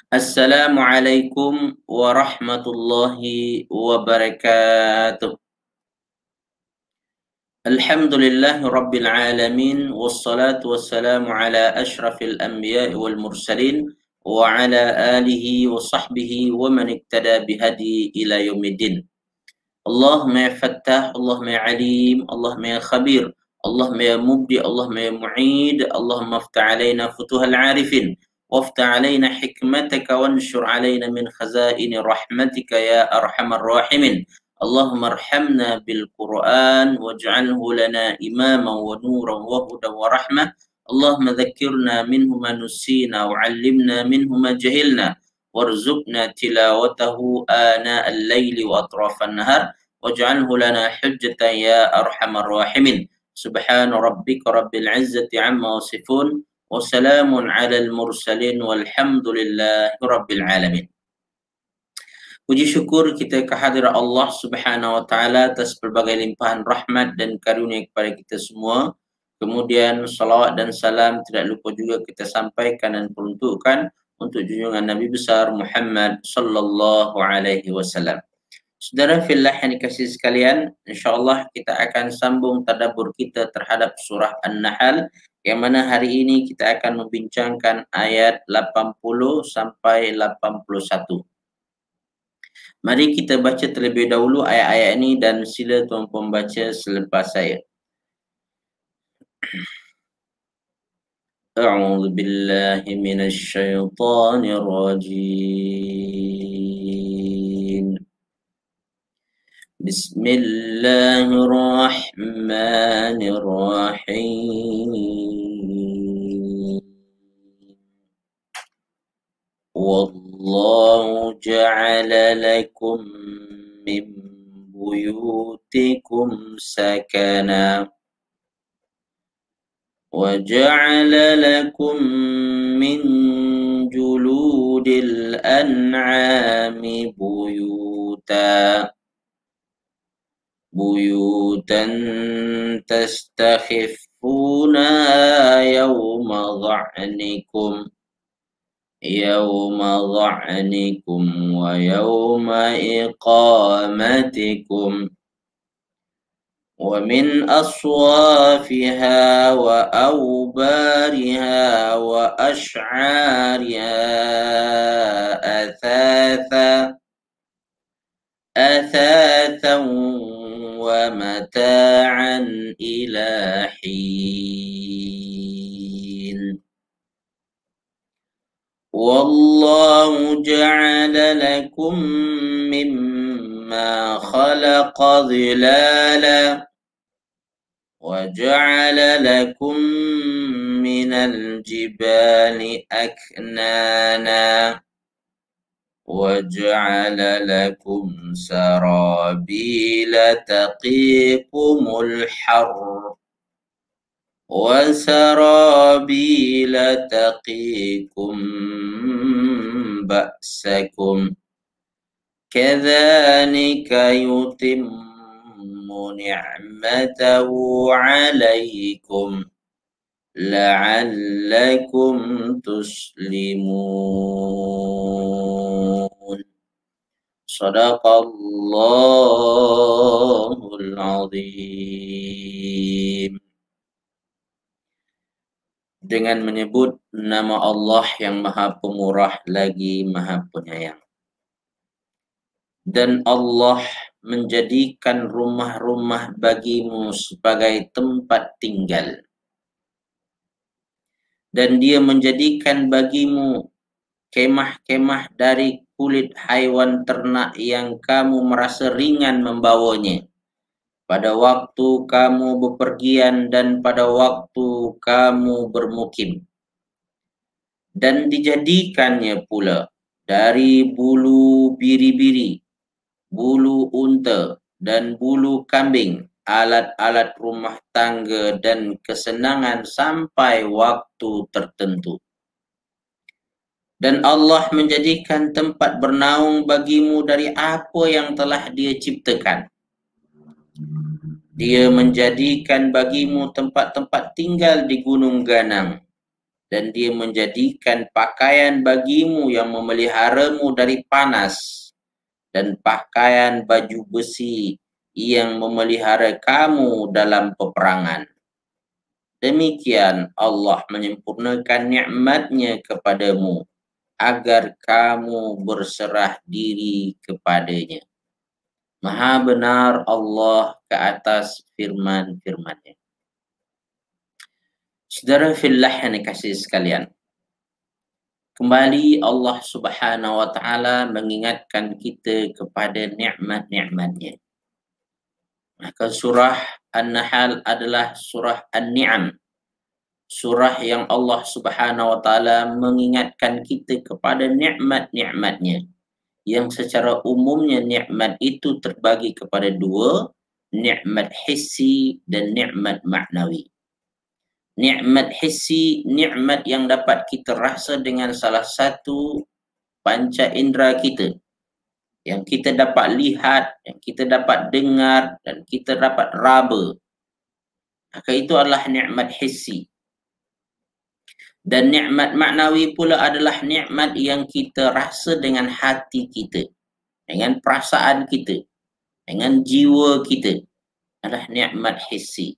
Assalamualaikum warahmatullahi wabarakatuh. Alhamdulillahi rabbil alamin, wassalatu wassalamu ala ashrafil anbiya'i wal mursalin wa ala alihi wa sahbihi wa man iktada bihadi ila yaumiddin. Allahumma ya fattah, Allahumma ya alim, Allahumma ya khabir, Allahumma ya mubdi, Allahumma ya mu'id, Allahumma aftah alaina futuhal arifin, وافتح علينا حكمتك وانشر علينا من خزائن رحمتك يا أرحم الراحمين. اللهم ارحمنا بالقرآن واجعله لنا إماما ونورا وهدى ورحمة. اللهم ذكرنا منه ما نسينا وعلمنا منه ما جهلنا وارزقنا تلاوته آناء الليل وأطراف النهار واجعله لنا حجة يا أرحم الراحمين. سبحان ربك رب العزة عما يصفون wassalamun alal mursalin walhamdulillahi rabbil alamin. Puji syukur kita kehadirat Allah Subhanahu wa taala atas pelbagai limpahan rahmat dan karunia kepada kita semua. Kemudian salawat dan salam tidak lupa juga kita sampaikan dan peruntukkan untuk junjungan Nabi besar Muhammad sallallahu alaihi wasallam. Saudara fillah yang dikasihi sekalian, insyaallah kita akan sambung tadabbur kita terhadap surah An-Nahl, yang mana hari ini kita akan membincangkan ayat 80 sampai 81. Mari kita baca terlebih dahulu ayat-ayat ini dan sila tuan pembaca selepas saya. A'udzu billahi minasy syaithanir rajim. Bismillahirrahmanirrahim. Wallahu ja'ala lakum min buyutikum sakana wa ja'ala lakum min juludil an'ami buyutan tastakhifuna yawma dha'nikum wa yawma iqamatikum wa min aswafiha wa awbariha wa ash'ariha athathan wa mata'an ila hin. Wallahu ja'ala lakum mimma khalaqa dhilala wa ja'ala lakum minal jibali aknana وَجَعَلَ لَكُمْ سَرَابِيلَ تَقِيكُمُ الْحَرَّ وَسَرَابِيلَ تَقِيكُمْ بَأْسَكُمْ كَذَلِكَ يُتِمُّ نِعْمَتَهُ عَلَيْكُمْ لَعَلَّكُمْ تُسْلِمُونَ. Sadaqallahul azim. Dengan menyebut nama Allah yang Maha Pemurah lagi Maha Penyayang. Dan Allah menjadikan rumah-rumah bagimu sebagai tempat tinggal. Dan Dia menjadikan bagimu kemah-kemah dari kulit haiwan ternak yang kamu merasa ringan membawanya pada waktu kamu bepergian dan pada waktu kamu bermukim. Dan dijadikannya pula dari bulu biri-biri, bulu unta dan bulu kambing alat-alat rumah tangga dan kesenangan sampai waktu tertentu. Dan Allah menjadikan tempat bernaung bagimu dari apa yang telah Dia ciptakan. Dia menjadikan bagimu tempat-tempat tinggal di gunung ganang. Dan Dia menjadikan pakaian bagimu yang memeliharamu dari panas. Dan pakaian baju besi yang memelihara kamu dalam peperangan. Demikian Allah menyempurnakan nikmat-Nya kepadamu agar kamu berserah diri kepadanya. Maha benar Allah ke atas firman-firman-Nya. Saudara fillah yang dikasihi sekalian, kembali Allah Subhanahu wa taala mengingatkan kita kepada nikmat-nikmat-Nya. Maka surah An-Nahl adalah surah An-Ni'am. Surah yang Allah Subhanahu wa taala mengingatkan kita kepada nikmat-nikmat-Nya. Yang secara umumnya nikmat itu terbagi kepada dua, nikmat hissi dan nikmat maknawi. Nikmat hissi, nikmat yang dapat kita rasa dengan salah satu panca indera kita. Yang kita dapat lihat, yang kita dapat dengar, dan kita dapat raba. Maka itu adalah nikmat hissi. Dan nikmat maknawi pula adalah nikmat yang kita rasa dengan hati kita, dengan perasaan kita, dengan jiwa kita. Adalah nikmat hissi.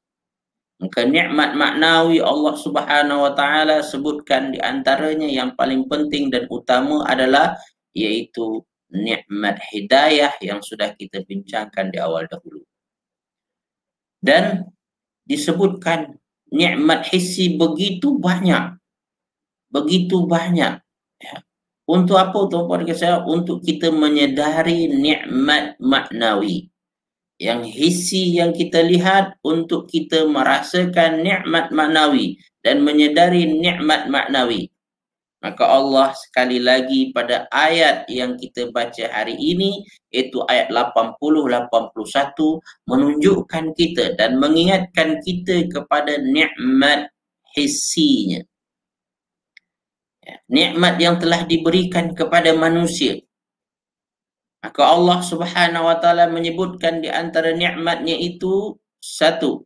Maka nikmat maknawi Allah Subhanahu wa taala sebutkan di antaranya yang paling penting dan utama adalah yaitu nikmat hidayah yang sudah kita bincangkan di awal dahulu. Dan disebutkan nikmat hissi begitu banyak. Begitu banyak. Ya. Untuk apa tuan-puan saya? Untuk kita menyedari nikmat maknawi. Yang hissi yang kita lihat untuk kita merasakan nikmat maknawi dan menyedari nikmat maknawi. Maka Allah sekali lagi pada ayat yang kita baca hari ini, iaitu ayat 80-81, menunjukkan kita dan mengingatkan kita kepada nikmat hissinya. Nikmat yang telah diberikan kepada manusia. Maka Allah Subhanahu wa taala menyebutkan di antara nikmatnya itu, satu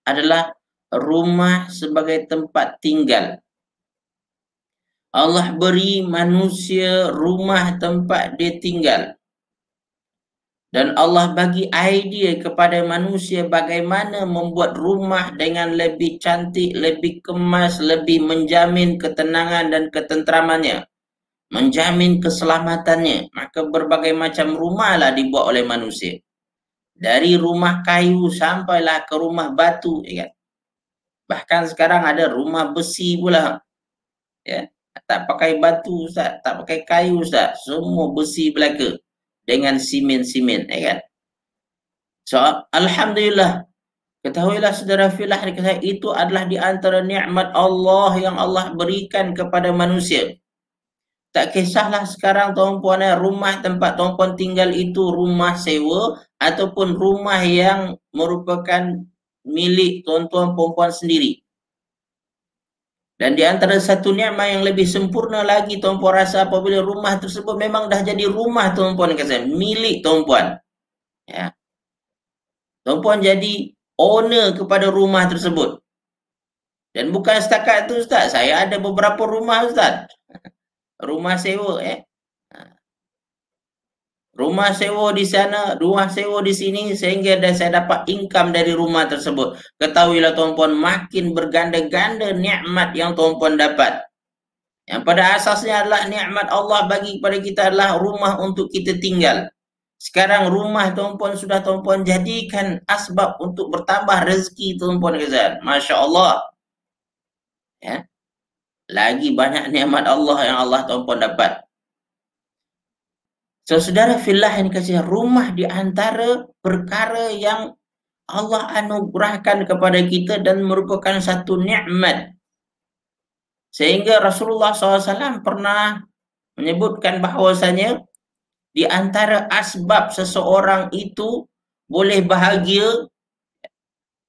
adalah rumah sebagai tempat tinggal. Allah beri manusia rumah tempat dia tinggal. Dan Allah bagi idea kepada manusia bagaimana membuat rumah dengan lebih cantik, lebih kemas, lebih menjamin ketenangan dan ketenteramannya. Menjamin keselamatannya. Maka berbagai macam rumahlah dibuat oleh manusia. Dari rumah kayu sampailah ke rumah batu. Ya. Bahkan sekarang ada rumah besi pula. Ya. Tak pakai batu Ustaz, tak pakai kayu Ustaz. Semua besi belaka. Dengan simen-simen, ya kan? So, alhamdulillah. Ketahuilah saudara filah itu adalah di antara nikmat Allah yang Allah berikan kepada manusia. Tak kisahlah sekarang tuan-puan, rumah tempat tuan-puan tinggal itu rumah sewa ataupun rumah yang merupakan milik tuan-tuan puan-puan sendiri. Dan di antara satu nikmat yang lebih sempurna lagi tuan-puan rasa apabila rumah tersebut memang dah jadi rumah tuan-puan, milik tuan-puan. Ya. Tuan-puan jadi owner kepada rumah tersebut. Dan bukan setakat itu Ustaz, saya ada beberapa rumah Ustaz. Rumah sewa Rumah sewa di sana, rumah sewa di sini sehingga saya dapat income dari rumah tersebut. Ketahuilah tuan-puan, makin berganda-ganda nikmat yang tuan-puan dapat. Yang pada asasnya adalah nikmat Allah bagi kepada kita adalah rumah untuk kita tinggal. Sekarang rumah tuan-puan sudah tuan-puan jadikan asbab untuk bertambah rezeki tuan-puan kasihan. Masya Allah. Ya. Lagi banyak nikmat Allah yang Allah tuan-puan dapat. So, saudara fillah yang dikasih, rumah di antara perkara yang Allah anugerahkan kepada kita dan merupakan satu nikmat. Sehingga Rasulullah SAW pernah menyebutkan bahawasanya di antara asbab seseorang itu boleh bahagia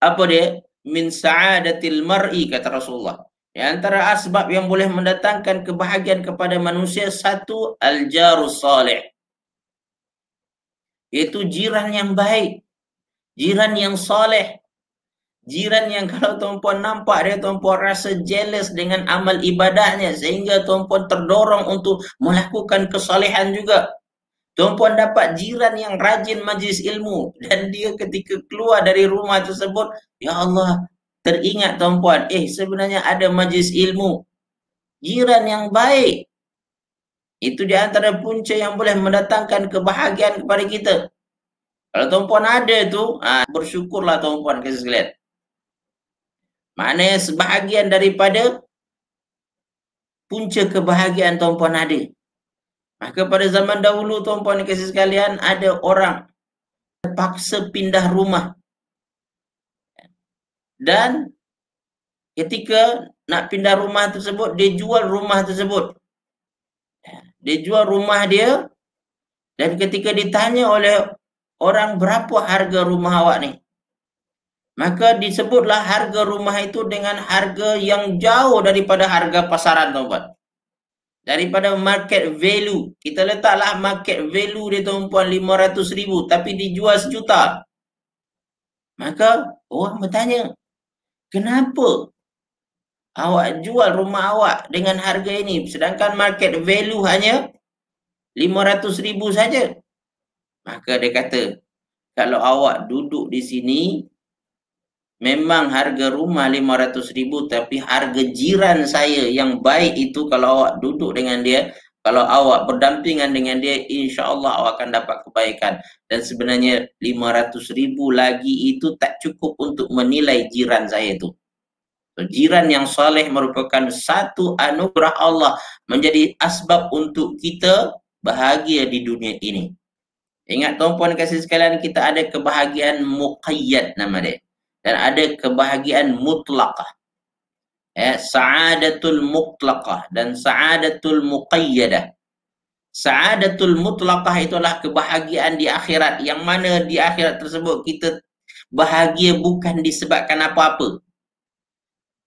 Apa dia? Min sa'adatil mar'i, kata Rasulullah. Di antara asbab yang boleh mendatangkan kebahagiaan kepada manusia, satu, al-jarus salih. Iaitu jiran yang baik, jiran yang soleh, jiran yang kalau tuan-puan nampak dia, tuan-puan rasa jealous dengan amal ibadahnya sehingga tuan-puan terdorong untuk melakukan kesalehan juga. Tuan-puan dapat jiran yang rajin majlis ilmu dan dia ketika keluar dari rumah tersebut, ya Allah, teringat tuan-puan, sebenarnya ada majlis ilmu. Jiran yang baik, itu di antara punca yang boleh mendatangkan kebahagiaan kepada kita. Kalau tuan-puan ada tu, bersyukurlah tuan-puan kasih sekalian. Maknanya sebahagian daripada punca kebahagiaan tuan-puan ada. Maka pada zaman dahulu tuan-puan kasih sekalian, ada orang terpaksa pindah rumah. Dan ketika nak pindah rumah tersebut, dia jual rumah tersebut. Dia jual rumah dia, dan ketika ditanya oleh orang berapa harga rumah awak ni, maka disebutlah harga rumah itu dengan harga yang jauh daripada harga pasaran tuan-puan. Daripada market value. Kita letaklah market value dia tuan-puan 500,000 tapi dijual 1 juta. Maka orang bertanya, kenapa awak jual rumah awak dengan harga ini sedangkan market value hanya 500,000 saja? Maka dia kata, kalau awak duduk di sini, memang harga rumah 500,000 tapi harga jiran saya yang baik itu, kalau awak duduk dengan dia, kalau awak berdampingan dengan dia, insya-Allah awak akan dapat kebaikan. Dan sebenarnya 500,000 lagi itu tak cukup untuk menilai jiran saya itu. So, jiran yang soleh merupakan satu anugerah Allah, menjadi asbab untuk kita bahagia di dunia ini. Ingat tuan-puan kasih sekalian, kita ada kebahagiaan muqayyad nama dia. Dan ada kebahagiaan mutlaqah. Sa'adatul mutlaqah dan sa'adatul muqayyadah. Sa'adatul mutlaqah itulah kebahagiaan di akhirat, yang mana di akhirat tersebut kita bahagia bukan disebabkan apa-apa.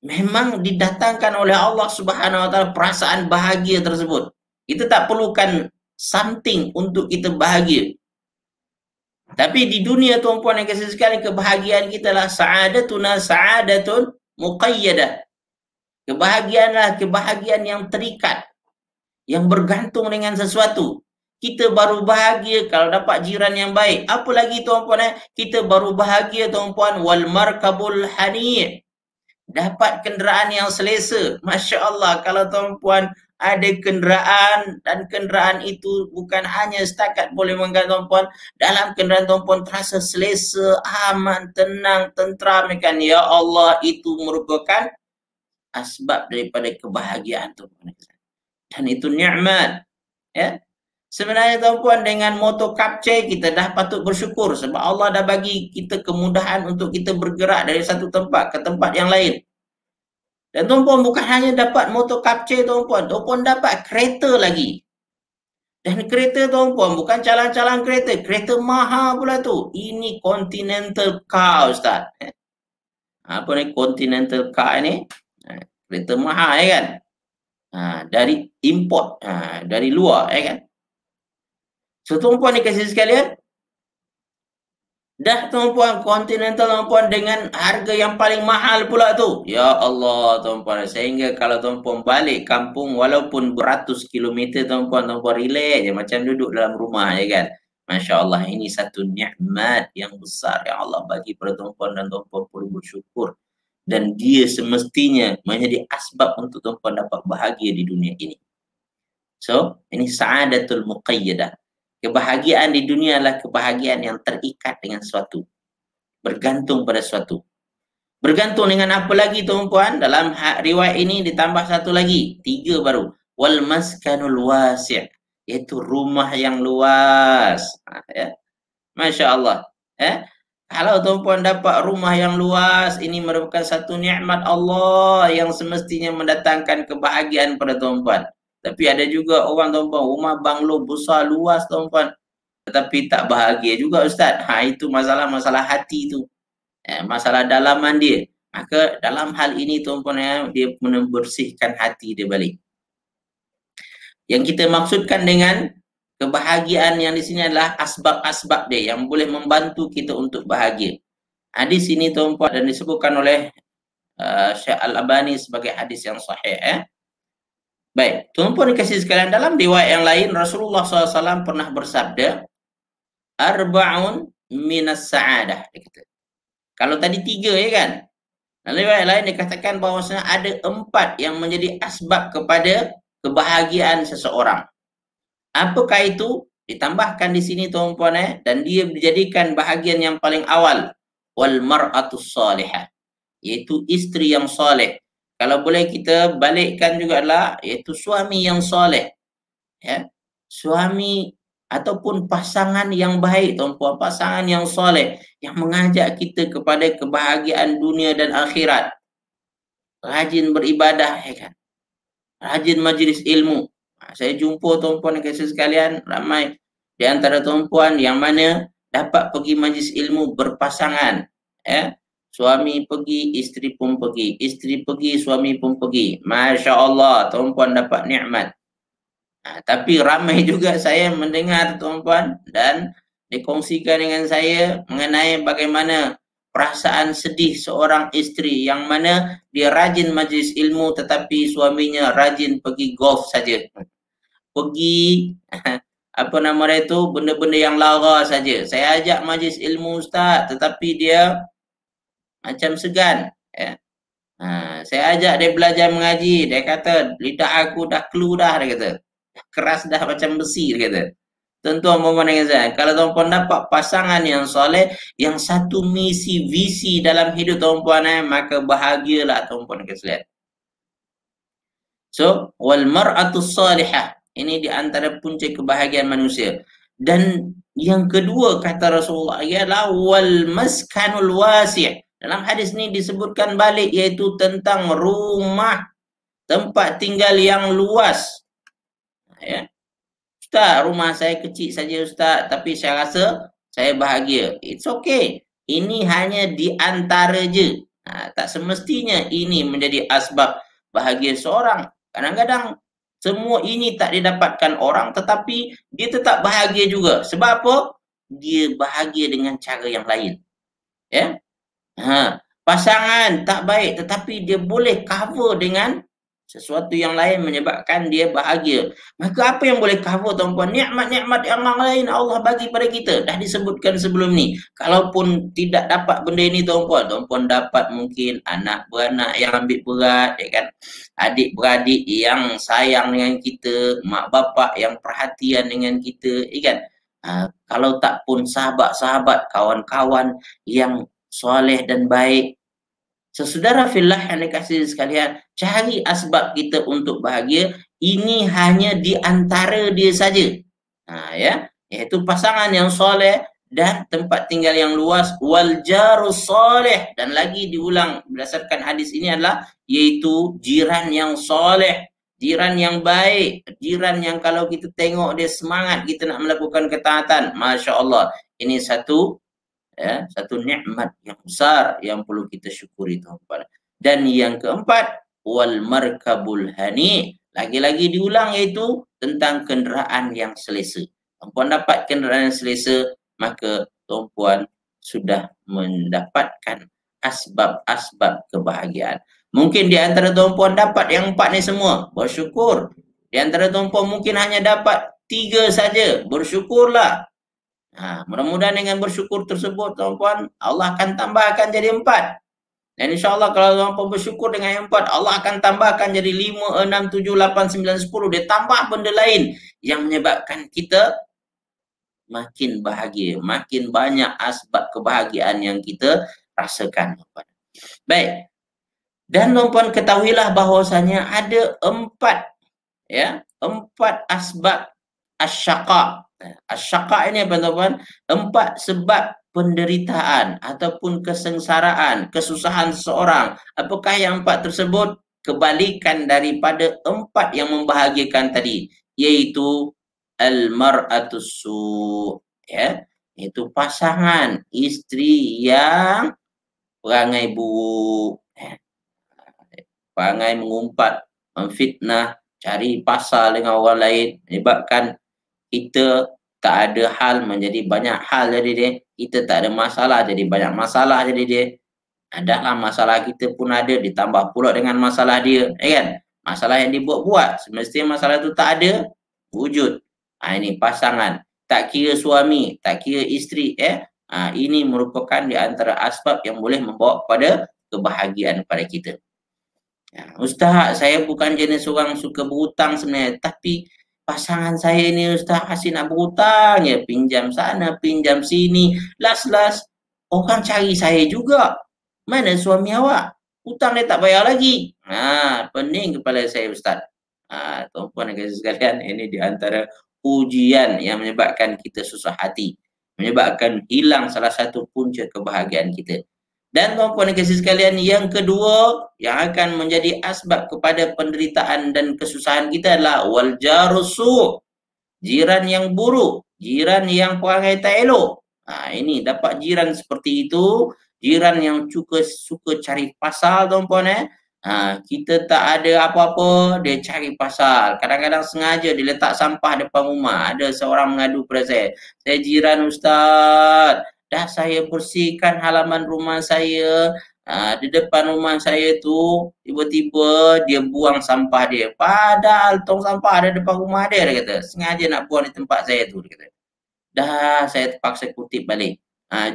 Memang didatangkan oleh Allah Subhanahu wa taala perasaan bahagia tersebut. Kita tak perlukan something untuk kita bahagia. Tapi di dunia tuan-puan yang kasih sekalian, kebahagiaan kita lah sa'adatuna sa'adatun muqayyadah. Kebahagiaanlah kebahagiaan yang terikat, yang bergantung dengan sesuatu. Kita baru bahagia kalau dapat jiran yang baik. Apa lagi tuan-puan? Kita baru bahagia tuan-puan, wal markabul hani'. Dapat kenderaan yang selesa. Masya Allah, kalau tuan-puan ada kenderaan, dan kenderaan itu bukan hanya setakat boleh menggantung tuan-puan, dalam kenderaan tuan-puan terasa selesa, aman, tenang, tentram, kan? Ya Allah, itu merupakan asbab daripada kebahagiaan tuan-puan. Dan itu nikmat. Ya. Sebenarnya tuan-puan, dengan motor kapcai kita dah patut bersyukur sebab Allah dah bagi kita kemudahan untuk kita bergerak dari satu tempat ke tempat yang lain. Dan tuan-puan bukan hanya dapat motor kapcai tuan-puan, tuan-puan dapat kereta lagi. Dan kereta tuan-puan bukan calang-calang kereta, kereta mahal pula tu. Ini Continental car, Ustaz. Apa ni Continental car ni? Kereta mahal kan? Dari import, dari luar kan? So tuan-puan dikasih sekalian, dah tuan-puan Continental tuan-puan dengan harga yang paling mahal pula tu. Ya Allah tuan-puan, sehingga kalau tuan-puan balik kampung walaupun beratus kilometer tuan-puan, tuan-puan relax je macam duduk dalam rumah je kan. Masya Allah, ini satu nikmat yang besar yang Allah bagi pada tuan-puan, dan tuan-puan perlu bersyukur. Dan dia semestinya menjadi asbab untuk tuan-puan dapat bahagia di dunia ini. So, ini sa'adatul muqayyadah. Kebahagiaan di dunia adalah kebahagiaan yang terikat dengan suatu. Bergantung pada suatu. Bergantung dengan apa lagi tuan-puan? Dalam riwayat ini ditambah satu lagi. 3 baru. Wal maskanul wasi'. Iaitu rumah yang luas. Ya. Masya Allah. Kalau tuan-puan dapat rumah yang luas, ini merupakan satu nikmat Allah yang semestinya mendatangkan kebahagiaan pada tuan-puan. Tapi ada juga orang tuan-puan, rumah banglo besar luas tuan-puan, tetapi tak bahagia juga Ustaz. Itu masalah hati tu. masalah dalaman dia. Maka dalam hal ini tuan-puan dia membersihkan hati dia balik. Yang kita maksudkan dengan kebahagiaan yang di sini adalah asbab-asbab dia yang boleh membantu kita untuk bahagia. Hadis ini tuan-puan dan disebutkan oleh Syekh Al-Albani sebagai hadis yang sahih. Baik, tuan-puan dikasih sekalian, dalam riwayat yang lain Rasulullah SAW pernah bersabda, arba'un minas sa'adah. Kalau tadi 3 ya kan? Dalam riwayat lain dikatakan bahwasanya ada 4 yang menjadi asbab kepada kebahagiaan seseorang. Apakah itu? Ditambahkan di sini tuan-puan dan dia dijadikan bahagian yang paling awal, wal mar'atus salihah, yaitu istri yang soleh. Kalau boleh kita balikkan juga adalah iaitu suami yang soleh. Ya. Suami ataupun pasangan yang baik tuan-puan, pasangan yang soleh yang mengajak kita kepada kebahagiaan dunia dan akhirat. Rajin beribadah ya kan. Rajin majlis ilmu. Saya jumpa tuan-puan dan kasih sekalian ramai di antara tuan-puan yang mana dapat pergi majlis ilmu berpasangan, ya. Suami pergi, isteri pun pergi, isteri pergi, suami pun pergi. Masya Allah, tuan-puan dapat nikmat. Tapi ramai juga saya mendengar tuan-puan dan dikongsikan dengan saya mengenai bagaimana perasaan sedih seorang isteri yang mana dia rajin majlis ilmu tetapi suaminya rajin pergi golf saja. Pergi apa nama dia itu, benda-benda yang lara saja. Saya ajak majlis ilmu ustaz tetapi dia macam segan, ya. Saya ajak dia belajar mengaji, dia kata lidah aku dah clue dah, dia kata. Keras dah macam besi, dia kata. Tuan-tuan puan dengan saya, kalau tuan-puan dapat pasangan yang soleh, yang satu misi, visi dalam hidup tuan-puan, maka bahagialah tuan-puan dengan saya. So, wal mar'atus salihah, ini di antara punca kebahagiaan manusia. Dan yang kedua kata Rasulullah ialah wal maskanul wasi'. Dalam hadis ini disebutkan balik iaitu tentang rumah, tempat tinggal yang luas. Ya. Ustaz, rumah saya kecil saja Ustaz, tapi saya rasa saya bahagia. It's okay. Ini hanya di antara je. Tak semestinya ini menjadi asbab bahagia seorang. Kadang-kadang semua ini tak didapatkan orang tetapi dia tetap bahagia juga. Sebab apa? Dia bahagia dengan cara yang lain. Ya. Pasangan tak baik tetapi dia boleh cover dengan sesuatu yang lain menyebabkan dia bahagia. Maka apa yang boleh cover tuan-puan? Nikmat-nikmat yang lain Allah bagi pada kita. Dah disebutkan sebelum ni. Kalaupun tidak dapat benda ini tuan-puan, tuan-puan dapat mungkin anak beranak yang ambil berat, ya kan? Adik-beradik yang sayang dengan kita, mak bapak yang perhatian dengan kita, ya kan? Kalau tak pun sahabat-sahabat, kawan-kawan yang soleh dan baik. Saudara fillah yang dikasihi sekalian, cari asbab kita untuk bahagia. Ini hanya di antara dia saja. Ya, iaitu pasangan yang soleh dan tempat tinggal yang luas, wal jarus soleh, dan lagi diulang berdasarkan hadis ini adalah iaitu jiran yang soleh, jiran yang baik, jiran yang kalau kita tengok dia semangat kita nak melakukan ketaatan, Masya Allah. Ini satu nikmat yang besar yang perlu kita syukuri tuan-tuan. Dan yang keempat, wal markabul hani, lagi-lagi diulang iaitu tentang kenderaan yang selesa. Tuan-puan dapat kenderaan yang selesa, maka tuan-puan sudah mendapatkan asbab-asbab kebahagiaan. Mungkin di antara tuan-puan dapat yang 4 ni semua, bersyukur. Di antara tuan-puan mungkin hanya dapat 3 saja, bersyukurlah. Mudah-mudahan dengan bersyukur tersebut tuan-puan, Allah akan tambahkan jadi 4. Dan insyaAllah kalau tuan-puan bersyukur dengan yang 4, Allah akan tambahkan jadi 5, 6, 7, 8, 9, 10. Dia tambah benda lain yang menyebabkan kita makin bahagia, makin banyak asbab kebahagiaan yang kita rasakan. Baik. Dan tuan-puan ketahuilah bahawasanya ada 4 asbab asyaqa. Asyaqa ini apa tuan-puan? 4 sebab penderitaan ataupun kesengsaraan, kesusahan seseorang. Apakah yang 4 tersebut? Kebalikan daripada 4 yang membahagiakan tadi, yaitu al-mar'atus su', ya, itu pasangan istri yang perangai buruk, perangai mengumpat, memfitnah, cari pasal dengan orang lain, menyebabkan kita tak ada hal menjadi banyak hal jadi dia. Kita tak ada masalah jadi banyak masalah jadi dia. Adalah masalah kita pun ada ditambah pula dengan masalah dia, kan? Masalah yang dibuat-buat, semestinya masalah tu tak ada wujud. Ini pasangan, tak kira suami, tak kira isteri, ini merupakan di antara asbab yang boleh membawa kepada kebahagiaan pada kita. Ustaz, saya bukan jenis orang suka berhutang sebenarnya, tapi pasangan saya ni Ustaz asyik nak berhutang je, pinjam sana, pinjam sini, last-last orang cari saya juga. Mana suami awak? Hutang dia tak bayar lagi. Pening kepala saya Ustaz. Tuan-puan dan kasih sekalian, ini di antara ujian yang menyebabkan kita susah hati, menyebabkan hilang salah satu punca kebahagiaan kita. Dan tuan-puan dan kasih sekalian, yang kedua yang akan menjadi asbab kepada penderitaan dan kesusahan kita adalah wal jarusu, jiran yang buruk, jiran yang perangai tak elok. Ini dapat jiran seperti itu, jiran yang suka cari pasal tuan-puan. Kita tak ada apa-apa, dia cari pasal. Kadang-kadang sengaja dia letak sampah depan rumah. Ada seorang mengadu pada saya jiran Ustaz, dah saya bersihkan halaman rumah saya, di depan rumah saya tu tiba-tiba dia buang sampah dia. Padahal tong sampah ada depan rumah dia kata. Sengaja nak buang di tempat saya tu, dia kata. Dah saya terpaksa kutip balik.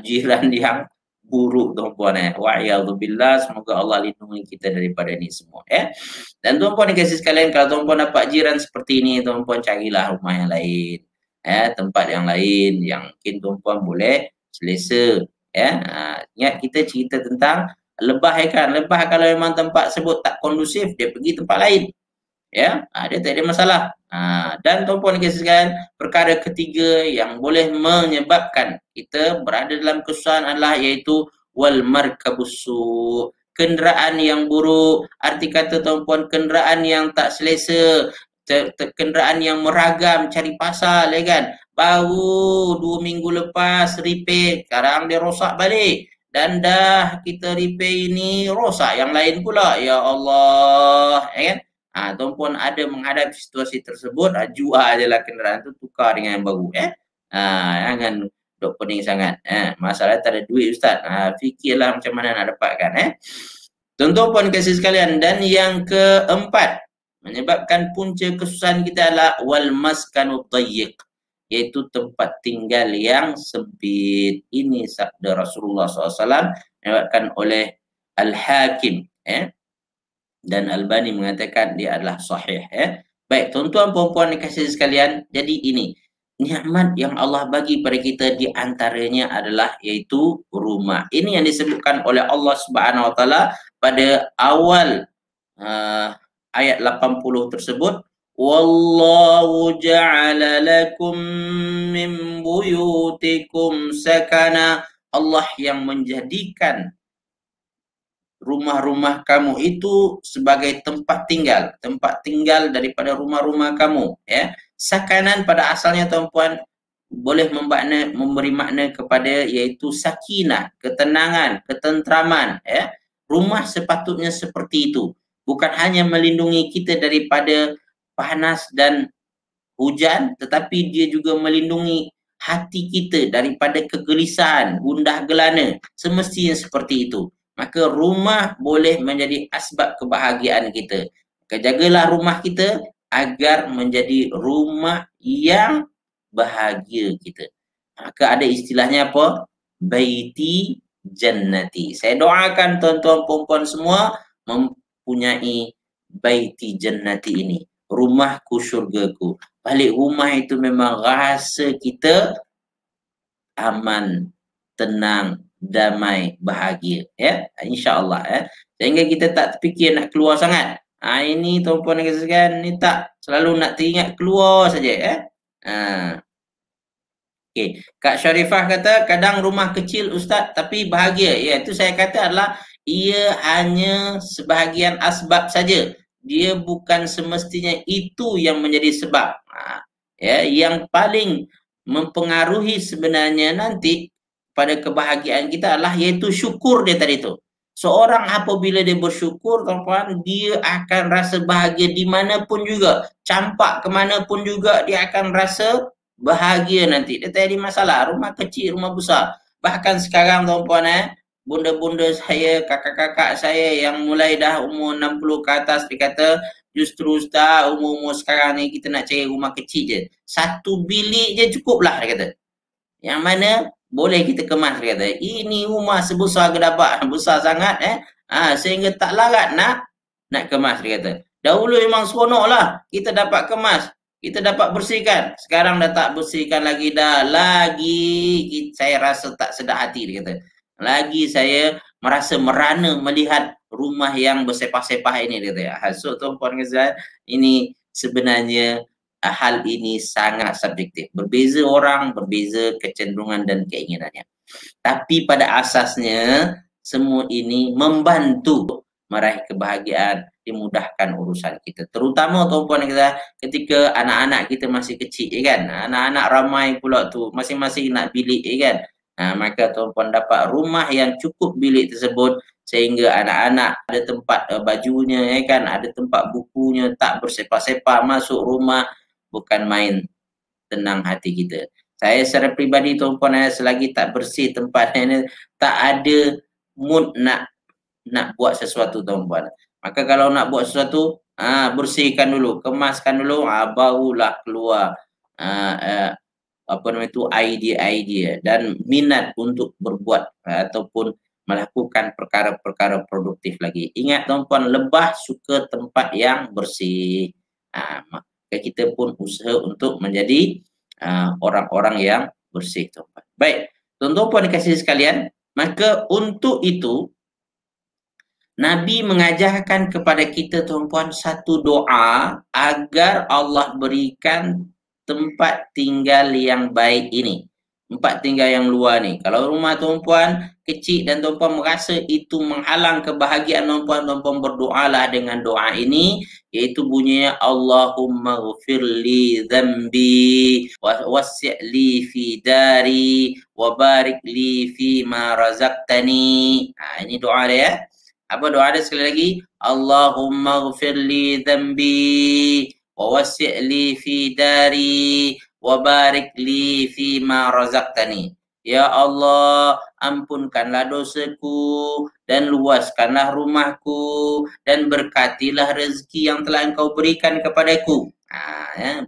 Jiran yang buruk tuan-puan. Wa'iyadzubillah, semoga Allah lindungi kita daripada ni semua. Dan tuan-puan dikasih sekalian, kalau tuan-puan dapat jiran seperti ini, tuan-puan carilah rumah yang lain. Tempat yang lain yang mungkin tuan-puan boleh selesa. Ingat kita cerita tentang lebah kan. Lebah kalau memang tempat sebut tak kondusif, dia pergi tempat lain. Dia tak ada masalah. Dan tuan-puan kasih sekalian, perkara ketiga yang boleh menyebabkan kita berada dalam kesusahan adalah iaitu wal markabussu, kenderaan yang buruk. Arti kata tuan-puan, kenderaan yang tak selesa, kenderaan yang meragam, cari pasal, kan? Baru 2 minggu lepas repair, sekarang dia rosak balik. Dan dah kita repair ini rosak yang lain pula. Ya Allah, kan? Tuan-puan ada menghadapi situasi tersebut, jual ajalah kenderaan tu, tukar dengan yang baru. Jangan duk pening sangat. Masalah tak ada duit Ustaz. Fikirlah macam mana nak dapatkan. Tuan-puan kasih sekalian, dan yang keempat menyebabkan punca kesusahan kita adalah wal maskanu dayyiq, iaitu tempat tinggal yang sempit. Ini sabda Rasulullah SAW menyebabkan oleh Al-Hakim, dan Albani mengatakan dia adalah sahih. Baik, tuan-tuan puan-puan dikasihi sekalian, jadi ini nikmat yang Allah bagi pada kita, di antaranya adalah iaitu rumah. Ini yang disebutkan oleh Allah Subhanahu Wa Taala pada awal ayat 80 tersebut. Wallahu ja'ala lakum min buyutikum sakana. Allah yang menjadikan rumah-rumah kamu itu sebagai tempat tinggal daripada rumah-rumah kamu. Sakanan pada asalnya tuan-puan boleh memberi makna kepada iaitu sakinah, ketenangan, ketenteraman. Rumah sepatutnya seperti itu, bukan hanya melindungi kita daripada panas dan hujan, tetapi dia juga melindungi hati kita daripada kegelisahan, gundah gelana. Semestinya seperti itu. Maka rumah boleh menjadi asbab kebahagiaan kita. Jagalah rumah kita agar menjadi rumah yang bahagia kita. Maka ada istilahnya apa? Baiti jannati. Saya doakan tuan-tuan puan-puan semua mempunyai baiti jannati ini. Rumahku syurgaku. Balik rumah itu memang rasa kita aman, tenang, damai, bahagia. InsyaAllah. Sehingga kita tak terfikir nak keluar sangat. Ini tuan-puan dan sekalian, ni tak selalu nak teringat keluar saja. Okay. Kak Syarifah kata kadang rumah kecil Ustaz tapi bahagia. Itu saya kata adalah ia hanya sebahagian asbab saja. Dia bukan semestinya itu yang menjadi sebab. Yang paling mempengaruhi sebenarnya nanti pada kebahagiaan kita adalah iaitu syukur dia tadi tu. Seorang apabila dia bersyukur, tuan-tuan, dia akan rasa bahagia di mana pun juga. Campak ke mana pun juga, dia akan rasa bahagia nanti. Dia tak ada masalah, rumah kecil, rumah besar. Bahkan sekarang, tuan-tuan, bunda-bunda saya, kakak-kakak saya yang mulai dah umur 60 ke atas, dia kata, justru Ustaz, umur-umur sekarang ni kita nak cari rumah kecil je. Satu bilik je cukup lah, dia kata. Yang mana boleh kita kemas, dia kata. Ini rumah sebesar gedabak, besar sangat sehingga tak larat nak kemas, dia kata. Dahulu memang seronok lah kita dapat kemas, kita dapat bersihkan. Sekarang dah tak bersihkan lagi dah. Lagi saya rasa tak sedap hati, dia kata. Lagi saya merasa merana melihat rumah yang bersepah-sepah ini, dia kata. So tuan-puan sekalian, ini sebenarnya hal ini sangat subjektif. Berbeza orang, berbeza kecenderungan dan keinginannya. Tapi pada asasnya, semua ini membantu meraih kebahagiaan, dimudahkan urusan kita. Terutama tuan-puan kita ketika anak-anak kita masih kecil, kan? Anak-anak ramai pula tu, masing-masing nak bilik, kan? Maka tuan-puan dapat rumah yang cukup bilik tersebut sehingga anak-anak ada tempat bajunya, kan? Ada tempat bukunya, tak bersepah-sepah masuk rumah. Bukan main tenang hati kita. Saya secara peribadi tuan-puan, selagi tak bersih tempat ini, tak ada mood nak buat sesuatu tuan-puan. Maka kalau nak buat sesuatu, bersihkan dulu, kemaskan dulu, barulah keluar idea-idea dan minat untuk berbuat ataupun melakukan perkara-perkara produktif lagi. Ingat tuan-puan, lebah suka tempat yang bersih. Kita pun usaha untuk menjadi orang-orang yang bersih, tuan-puan. Baik, tuan-puan dikasih sekalian, maka untuk itu Nabi mengajarkan kepada kita, tuan-puan, satu doa agar Allah berikan tempat tinggal yang baik ini. Tempat tinggal yang luar ni. Kalau rumah tuan-puan kecil dan tuan-puan merasa itu menghalang kebahagiaan tuan-puan, tuan-puan berdoalah dengan doa ini, iaitu bunyinya Allahumma ghfirli dhanbi wasi'li fi dari wa barik li fi ma razaqtani. Ini doa dia. Apa doa dia sekali lagi? Allahumma ghfirli dhanbi wa wasi'li fi dari wa barik li fi ma razaqtani. Ya Allah, ampunkanlah dosaku dan luaskanlah rumahku dan berkatilah rezeki yang telah Engkau berikan kepadaku.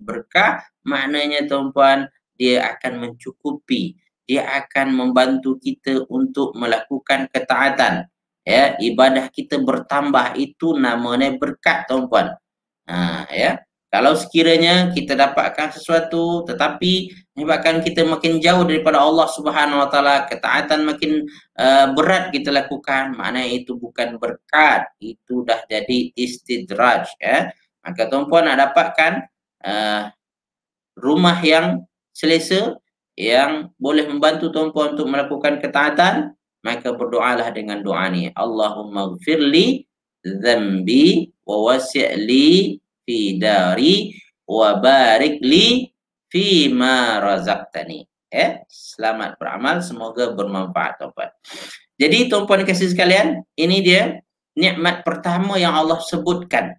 Berkah maknanya tuan-puan, dia akan mencukupi, dia akan membantu kita untuk melakukan ketaatan. Ibadah kita bertambah, itu namanya berkat, tuan-puan. Kalau sekiranya kita dapatkan sesuatu tetapi menyebabkan kita makin jauh daripada Allah Subhanahu Wa Taala, ketaatan makin berat kita lakukan, maknanya itu bukan berkat, itu dah jadi istidraj. Maka tuan-puan nak dapatkan rumah yang selesa, yang boleh membantu tuan-puan untuk melakukan ketaatan, maka berdoalah dengan doa ni. Allahumma ghfirli dhanbi wa wasi'li fi dari wa barik li fi ma razaqtani. Selamat beramal, semoga bermanfaat, tuan-puan. Jadi tuan-puan kasih sekalian, ini dia nikmat pertama yang Allah sebutkan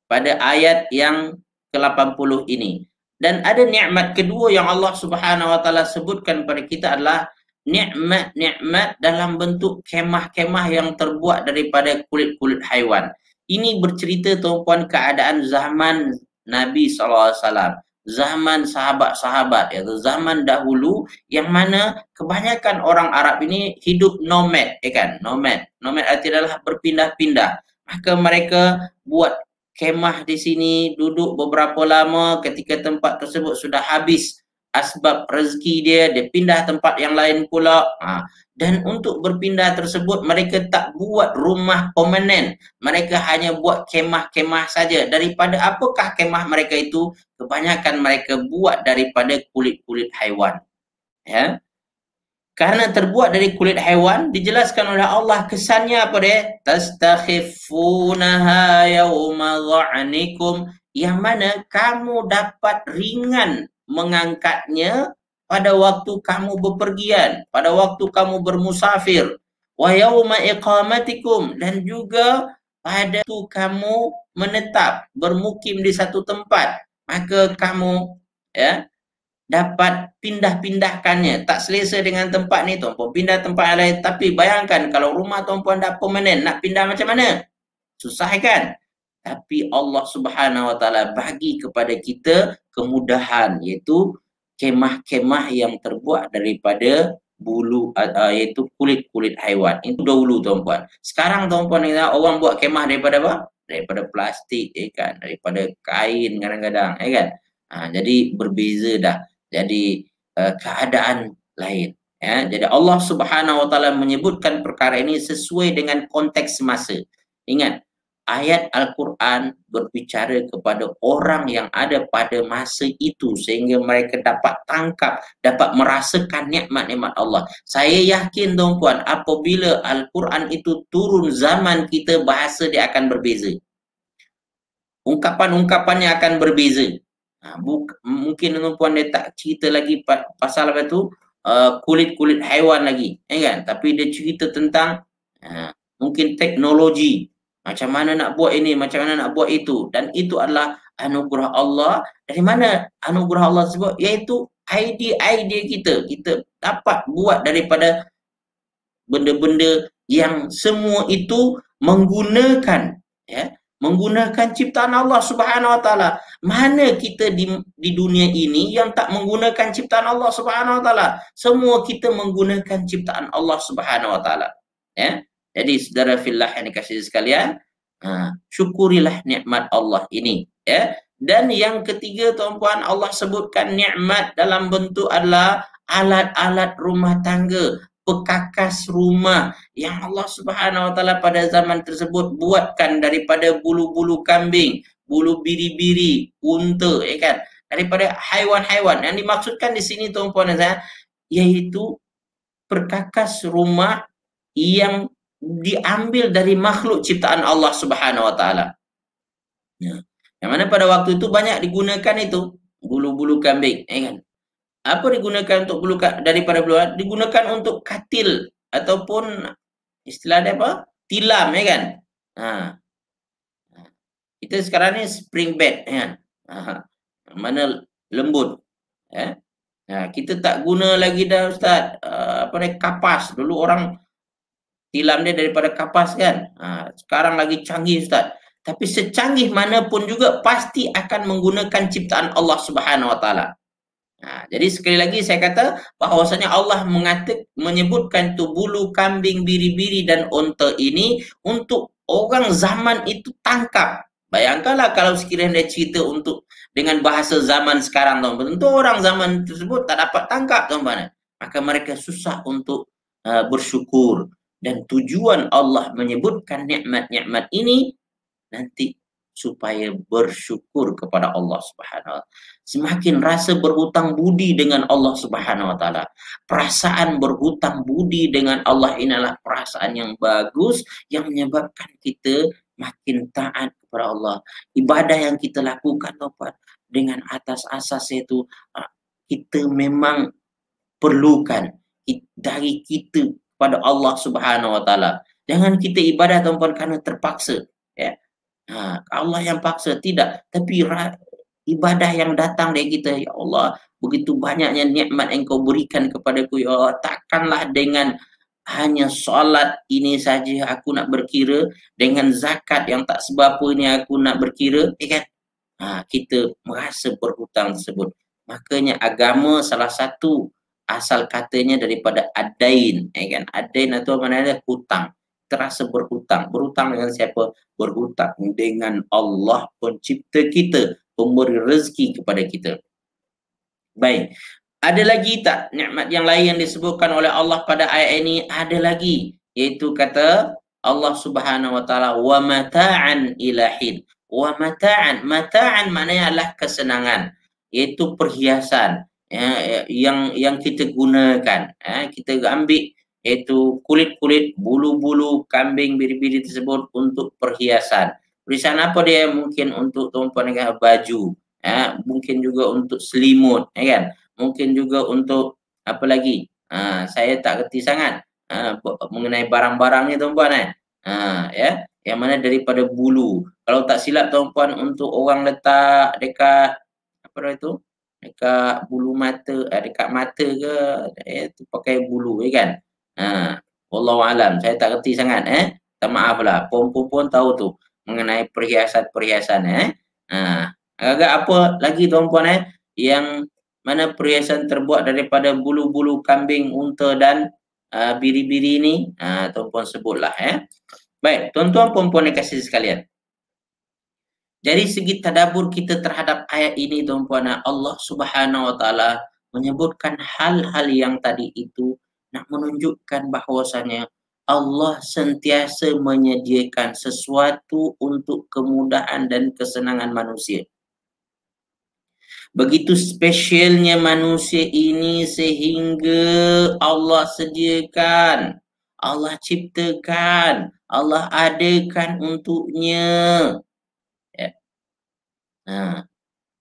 pada ayat yang ke-80 ini. Dan ada nikmat kedua yang Allah Subhanahu Wa Taala sebutkan pada kita adalah nikmat-nikmat dalam bentuk kemah-kemah yang terbuat daripada kulit-kulit haiwan. Ini bercerita, tuan-puan, keadaan zaman Nabi SAW, zaman sahabat-sahabat, iaitu zaman dahulu, yang mana kebanyakan orang Arab ini hidup nomad, kan? Nomad artinya adalah berpindah-pindah. Maka mereka buat kemah di sini, duduk beberapa lama, ketika tempat tersebut sudah habis asbab rezeki dia pindah tempat yang lain pula. Dan untuk berpindah tersebut, mereka tak buat rumah permanen. Mereka hanya buat kemah-kemah saja. Daripada apakah kemah mereka itu? Kebanyakan mereka buat daripada kulit-kulit haiwan. Karena terbuat dari kulit haiwan, dijelaskan oleh Allah kesannya apa dia? Tastakhifunaha yawma dha'nikum, yang mana kamu dapat ringan mengangkatnya pada waktu kamu bepergian, pada waktu kamu bermusafir, wa yauma iqamatikum, dan juga pada waktu kamu menetap bermukim di satu tempat, maka kamu ya dapat pindah-pindahkannya, tak selesa dengan tempat ni tuan-puan, pindah tempat lain. Tapi bayangkan kalau rumah tuan-puan dah permanen, nak pindah macam mana? Susah kan? Tapi Allah Subhanahu Wa Taala bagi kepada kita kemudahan, iaitu kemah-kemah yang terbuat daripada bulu, iaitu kulit-kulit haiwan. Itu dahulu tuan-puan. Sekarang tuan-puan orang buat kemah daripada apa? Daripada plastik, kan? Daripada kain kadang-kadang, kan? Jadi berbeza dah. Jadi keadaan lain. Ya, jadi Allah Subhanahu Wa Taala menyebutkan perkara ini sesuai dengan konteks masa. Ingat, ayat Al-Quran berbicara kepada orang yang ada pada masa itu sehingga mereka dapat tangkap, dapat merasakan nikmat-nikmat Allah. Saya yakin tuan-puan, apabila Al-Quran itu turun zaman kita, bahasa dia akan berbeza. Ungkapan-ungkapannya akan berbeza. Mungkin tuan-puan dia tak cerita lagi pasal apa tu, kulit-kulit haiwan lagi, kan? Tapi dia cerita tentang mungkin teknologi. Macam mana nak buat ini, macam mana nak buat itu. Dan itu adalah anugerah Allah. Dari mana anugerah Allah tersebut? Iaitu idea-idea kita. Kita dapat buat daripada benda-benda yang semua itu menggunakan ciptaan Allah Subhanahu Wa Taala. Mana kita di dunia ini yang tak menggunakan ciptaan Allah Subhanahu Wa Taala? Semua kita menggunakan ciptaan Allah Subhanahu Wa Taala. Ya. Jadi saudara fillah yang dikasihi sekalian, syukurilah nikmat Allah ini, ya. Dan yang ketiga tuan-puan, Allah sebutkan nikmat dalam bentuk adalah alat-alat rumah tangga, pekakas rumah yang Allah Subhanahu Wa Taala pada zaman tersebut buatkan daripada bulu-bulu kambing, bulu biri-biri, unta, kan? Daripada haiwan-haiwan. Yang dimaksudkan di sini tuan-puan dan saudara, iaitu perkakas rumah yang diambil dari makhluk ciptaan Allah Subhanahu Wa Taala. Ya. Yang mana pada waktu itu banyak digunakan itu bulu-bulu kambing, kan? Apa digunakan untuk bulu daripada bulu? Digunakan untuk katil ataupun istilah dia apa? Tilam, kan? Kita sekarang ni spring bed, kan? Mana lembut, kita tak guna lagi dah Ustaz, kapas. Dulu orang tilam dia daripada kapas, kan? Sekarang lagi canggih Ustaz. Tapi secanggih manapun juga pasti akan menggunakan ciptaan Allah Subhanahu Wa Taala. Jadi sekali lagi saya kata bahawasanya Allah menyebutkan tu bulu kambing, biri-biri dan unta ini untuk orang zaman itu tangkap. Bayangkanlah kalau sekiranya dia cerita untuk dengan bahasa zaman sekarang, tentu orang zaman tersebut tak dapat tangkap, tuan-tuan. Maka mereka susah untuk bersyukur. Dan tujuan Allah menyebutkan nikmat-nikmat ini nanti supaya bersyukur kepada Allah Subhanahu Wa Taala. Semakin rasa berhutang budi dengan Allah Subhanahu Wa Taala. Perasaan berhutang budi dengan Allah inilah perasaan yang bagus yang menyebabkan kita makin taat kepada Allah. Ibadah yang kita lakukan dengan atas asas itu kita memang perlukan dari kita pada Allah Subhanahu Wa Taala. Jangan kita ibadah tuan-puan kerana terpaksa, ya. Allah yang paksa, tidak. Tapi ibadah yang datang dari kita, ya Allah, begitu banyaknya nikmat yang kau berikan kepadaku, ya Allah, takkanlah dengan hanya solat ini saja aku nak berkira, dengan zakat yang tak seberapa ini aku nak berkira, kan? Kita merasa berhutang tersebut. Makanya agama salah satu asal katanya daripada adain, kan? Adain itu maknanya hutang. Terasa berhutang. Berhutang dengan siapa? Berhutang dengan Allah pencipta kita, pemberi rezeki kepada kita. Baik. Ada lagi tak nikmat yang lain yang disebutkan oleh Allah pada ayat ini? Ada lagi. Iaitu kata Allah Subhanahu Wa Taala, wa mata'an ilahin. Wa mata'an. Mata'an maknanya adalah kesenangan. Iaitu perhiasan, yang kita gunakan. Kita ambil iaitu kulit-kulit, bulu-bulu kambing, biri-biri tersebut untuk perhiasan. Perhiasan apa dia? Mungkin untuk tuan-puan baju, mungkin juga untuk selimut, kan? mungkin juga untuk apa lagi? Saya tak kerti sangat mengenai barang-barang ni tuan-puan ya, yang mana daripada bulu. Kalau tak silap tuan-puan, untuk orang letak dekat apa nama itu? Dekat bulu mata, dekat mata ke tu pakai bulu kan. Wallahualam, saya tak kerti sangat minta maaflah. Puan-puan tahu tu mengenai perhiasan-perhiasan agak apa lagi tuan-puan yang mana perhiasan terbuat daripada bulu-bulu kambing, unta dan biri-biri ni tuan-puan sebutlah Baik, tuan-tuan puan-puan yang kasih sekalian. Dari segi tadabbur kita terhadap ayat ini tuan-puan, Allah Subhanahu wa taala menyebutkan hal-hal yang tadi itu nak menunjukkan bahwasanya Allah sentiasa menyediakan sesuatu untuk kemudahan dan kesenangan manusia. Begitu spesialnya manusia ini sehingga Allah sediakan, Allah ciptakan, Allah adakan untuknya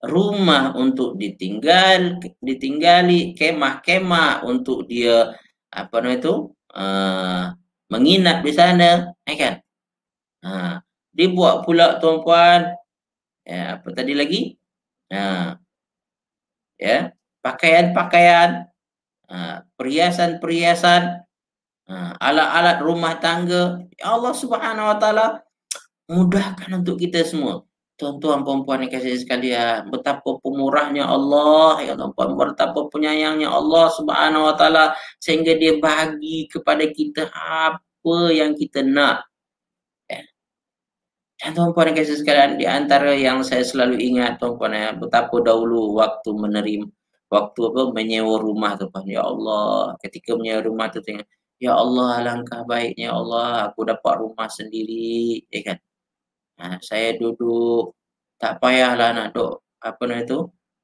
rumah untuk ditinggali, kemah-kemah untuk dia menginap di sana, kan? Dibuat pula tuan-puan apa tadi lagi? Pakaian-pakaian, perhiasan-perhiasan, alat-alat rumah tangga. Allah Subhanahu wa taala mudahkan untuk kita semua. Tuan-tuan puan-puan yang kasih sekalian, betapa pemurahnya Allah ya tuan-puan, betapa penyayangnya Allah Subhanahu wa taala sehingga dia bagi kepada kita apa yang kita nak. Dan tuan-puan yang kasih sekalian, di antara yang saya selalu ingat tuan-puan betapa dahulu waktu menyewa rumah tuan-puan. Ya Allah, ketika menyewa rumah tu tengok, ya Allah alangkah baiknya Allah aku dapat rumah sendiri, kan? Saya duduk tak payahlah nak duk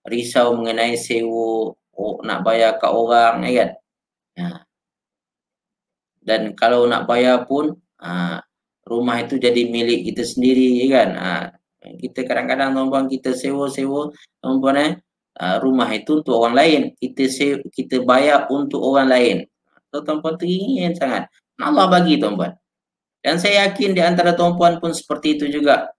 risau mengenai sewa, nak bayar kat orang, kan? Dan kalau nak bayar pun rumah itu jadi milik kita sendiri, kan? Kita kadang-kadang tuan-puan kita sewa tuan-puan rumah itu untuk orang lain, kita bayar untuk orang lain. Tuan-puan teringin sangat. Allah bagi tuan-puan. Dan saya yakin di antara tuan-puan pun seperti itu juga.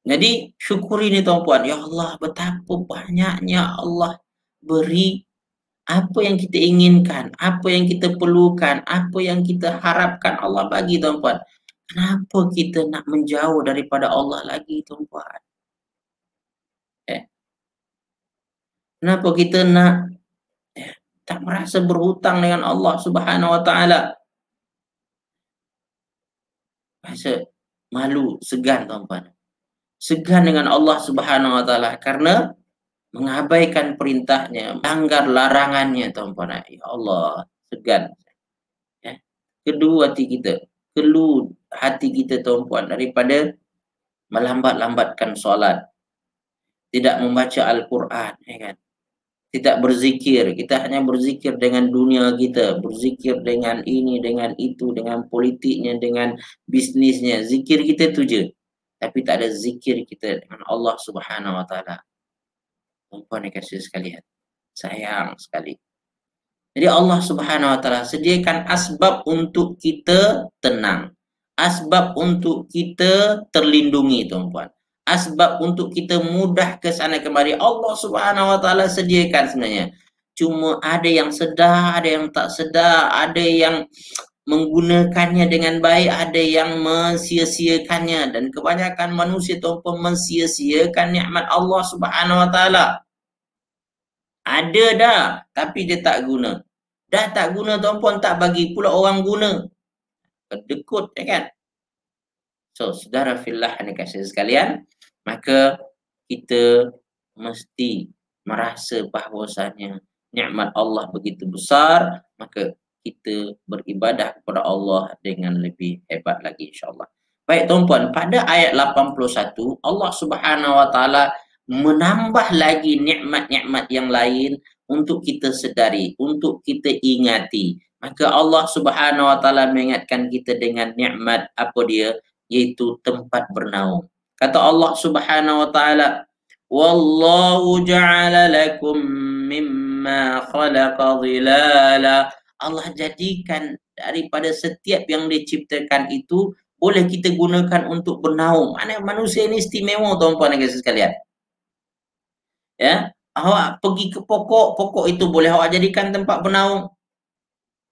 Jadi syukuri ni tuan-puan. Ya Allah, betapa banyaknya Allah beri apa yang kita inginkan, apa yang kita perlukan, apa yang kita harapkan Allah bagi tuan-puan. Kenapa kita nak menjauh daripada Allah lagi tuan-puan? Kenapa kita nak tak merasa berhutang dengan Allah Subhanahu wa taala? Rasa malu, segan tuan-puan. Segan dengan Allah Subhanahu wa taala karena mengabaikan perintahnya, melanggar larangannya tuan-puan. Ya Allah, segan. Keluh hati kita tuan-puan daripada melambat-lambatkan solat, tidak membaca Al-Quran, kan? Tidak berzikir, kita hanya berzikir dengan dunia kita, berzikir dengan ini, dengan itu, dengan politiknya, dengan bisnisnya. Zikir kita tu je, tapi tak ada zikir kita dengan Allah Subhanahu wa taala. Tuan-puan yang kasih sekalian, sayang sekali. Jadi Allah Subhanahu wa taala sediakan asbab untuk kita tenang, asbab untuk kita terlindungi tuan-puan, asbab untuk kita mudah ke sana kemari. Allah Subhanahu wa taala sediakan sebenarnya. Cuma ada yang sedar, ada yang tak sedar, ada yang menggunakannya dengan baik, ada yang mensia-siakannya, dan kebanyakan manusia tuan-puan mensia-siakan nikmat Allah Subhanahu wa taala. Ada dah, tapi dia tak guna. Dah tak guna tuan-puan, tak bagi pula orang guna. Kedekut, kan? So, saudara fillah yang kasih sekalian, maka kita mesti merasa bahawasanya nikmat Allah begitu besar, maka kita beribadah kepada Allah dengan lebih hebat lagi insya-Allah. Baik tuan-puan, pada ayat 81 Allah Subhanahu wa taala menambah lagi nikmat-nikmat yang lain untuk kita sedari, untuk kita ingati. Maka Allah Subhanahu wa taala mengingatkan kita dengan nikmat apa dia? Yaitu tempat bernaung. Kata Allah Subhanahu wa taala, Wallahu ja'ala lakum mimma khalaqa dhilala. Allah jadikan daripada setiap yang diciptakan itu boleh kita gunakan untuk bernaung. Mana manusia ini istimewa tuan-puan dan sekalian. Ya, awak pergi ke pokok, pokok itu boleh awak jadikan tempat bernaung.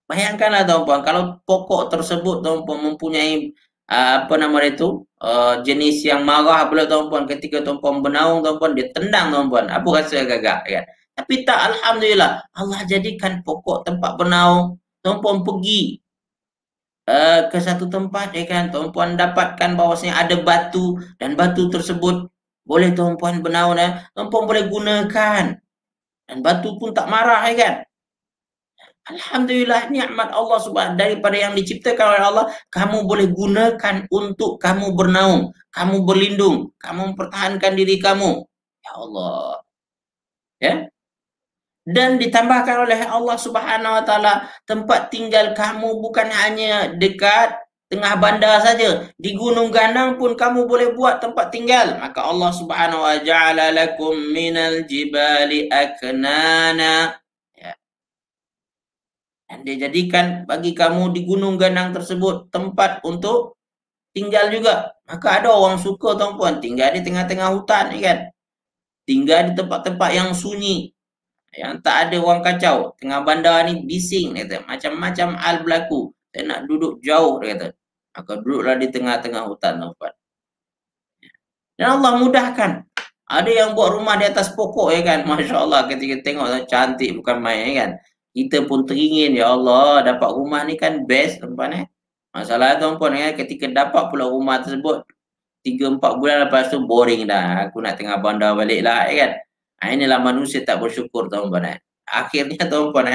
Bayangkanlah tuan-puan, kalau pokok tersebut tuan-puan mempunyai apa nama itu jenis yang marah pula tuan-puan, ketika tuan-puan bernaung tuan-puan dia tendang tuan-puan, apa rasa gagak kan? Tapi tak, alhamdulillah Allah jadikan pokok tempat bernaung. Tuan-puan pergi ke satu tempat ya kan, tuan-puan dapatkan bahawasanya ada batu dan batu tersebut boleh tuan-puan bernaung ya, tuan-puan boleh gunakan dan batu pun tak marah ya kan. Alhamdulillah, nikmat Allah subhanahu daripada yang diciptakan oleh Allah, kamu boleh gunakan untuk kamu bernaung, kamu berlindung, kamu mempertahankan diri kamu. Ya Allah. Ya. Dan ditambahkan oleh Allah Subhanahu wa taala, tempat tinggal kamu bukan hanya dekat tengah bandar saja, di Gunung Ganang pun kamu boleh buat tempat tinggal. Maka Allah Subhanahu wa ja'ala lakum minal jibali aknana. Dan dia jadikan bagi kamu di Gunung Ganang tersebut tempat untuk tinggal juga. Maka ada orang suka tuan-puan tinggal di tengah-tengah hutan kan. Tinggal di tempat-tempat yang sunyi, yang tak ada orang kacau. Tengah bandar ni bising kata, macam-macam hal berlaku. Saya nak duduk jauh dia kata. Maka duduklah di tengah-tengah hutan tuan-puan. Dan Allah mudahkan. Ada yang buat rumah di atas pokok ya kan. Masya Allah, ketika tengok cantik bukan main ya kan. Kita pun teringin, ya Allah, dapat rumah ni kan best tuan-puan Masalah tuan-puan ketika dapat pula rumah tersebut 3-4 bulan lepas tu boring dah. Aku nak tengah bandar balik lah kan. Inilah manusia tak bersyukur tuan-puan Akhirnya tuan-puan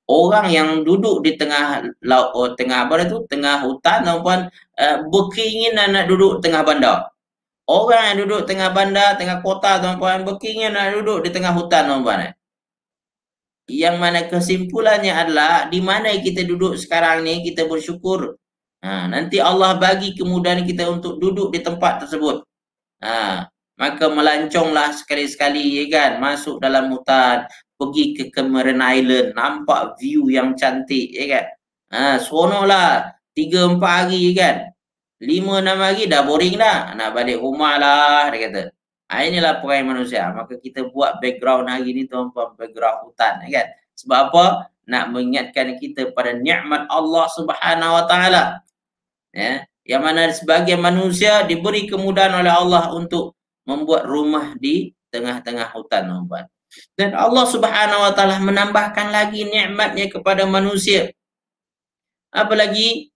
orang yang duduk di tengah laut, tengah apa tu, tengah hutan tuan-puan berkeinginan nak duduk tengah bandar. Orang yang duduk tengah bandar, tengah kota tuan-puan berkeinginan nak duduk di tengah hutan tuan-puan Yang mana kesimpulannya adalah di mana kita duduk sekarang ni kita bersyukur. Nanti Allah bagi kemudahan kita untuk duduk di tempat tersebut. Maka melanconglah sekali-sekali ya kan, masuk dalam hutan, pergi ke Cameron Island, nampak view yang cantik ya kan. Seronoklah 3-4 hari ya kan. 5-6 hari dah boring dah, nak balik rumah lah dia kata. Inilah perangai manusia. Maka kita buat background hari ni tuan-tuan, background hutan kan. Sebab apa? Nak mengingatkan kita pada nikmat Allah Subhanahu wa taala. Ya, yang mana sebagian manusia diberi kemudahan oleh Allah untuk membuat rumah di tengah-tengah hutan tuan-tuan. Dan Allah Subhanahu wa taala menambahkan lagi nikmatnya kepada manusia. Apa lagi?